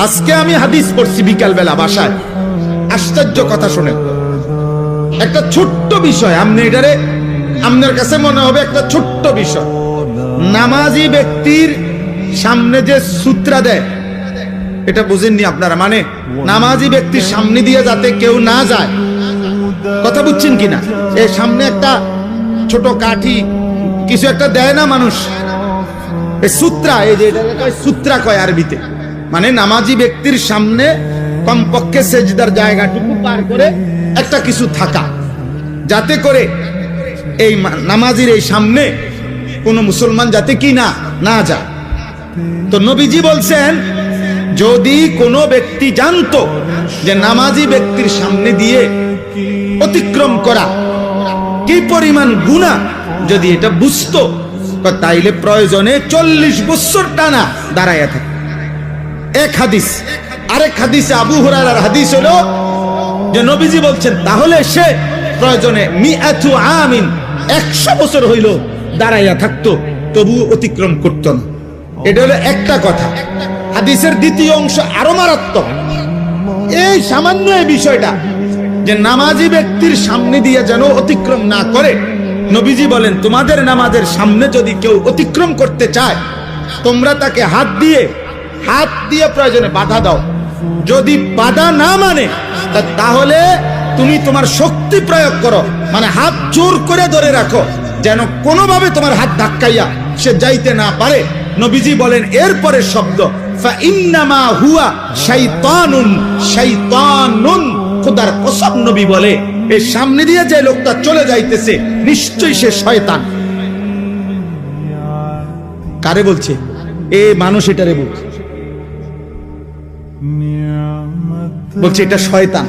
আজকে আমি হাদিস পড়ছি বিকাল বেলা বাসায়, আশ্চর্য কথা শুনে। একটা ছোট্ট বিষয়, আপনার কাছে মনে হবে একটা ছোট্ট বিষয়। নামাজি ব্যক্তির সামনে যে সূত্রা দেয়, এটা বুঝেননি আপনারা? মানে নামাজি ব্যক্তির সামনে দিয়ে যাতে কেউ না যায়, কথা বুঝছেন কিনা? এই সামনে একটা ছোট কাঠি কিছু একটা দেয় না মানুষ, সূত্রা, এই যে সূত্রা কয় আরবিতে। মানে নামাজি ব্যক্তির সামনে কমপক্ষে সেজদার জায়গাটুকু পার করে একটা কিছু থাকা, যাতে করে এই নামাজির এই সামনে কোন মুসলমান যাতে কি না যায়। তো নবীজি বলছেন, যদি কোনো ব্যক্তি জানতো যে নামাজি ব্যক্তির সামনে দিয়ে অতিক্রম করা কি পরিমাণ গুনাহ, যদি এটা বুঝতো, তাইলে প্রয়োজনে 40 বছর টানা দাঁড়াইয়া থাকে। এক হাদিস। আরেক হাদিসে আবু হুরায়রার হাদিস হলো যে নবীজি বলছেন, তাহলে সে প্রয়োজনে 100 বছর হইল দাঁড়াইয়া থাকতো, তবু অতিক্রম করতো না। এটা হলো একটা কথা। হাদিসের দ্বিতীয় অংশ আরো মারাত্মক। এই সামান্য এই বিষয়টা যে নামাজি ব্যক্তির সামনে দিয়ে যেন অতিক্রম না করে, নবীজি বলেন, তোমাদের নামাজের সামনে যদি কেউ অতিক্রম করতে চায়, তোমরা তাকে হাত দিয়ে প্রয়োজনে বাধা দাও। যদি বাধা না মানে, তাহলে তুমি তোমার শক্তি প্রয়োগ করো, মানে হাত জোর করে ধরে রাখো, যেন কোনোভাবে তোমার হাত ধাক্কাইয়া সে যাইতে না পারে। নবীজি বলেন এরপরে শব্দ, ফাইন্নামা হুয়া শাইতানুন শাইতানুন। খোদার কসম, নবী বলে, এই সামনে দিয়ে যে লোকটা চলে যাইতেছে, নিশ্চয়ই সে শয়তান। কারে বলছে? এ মানুষ এটারে বলছে, এটা শয়তান।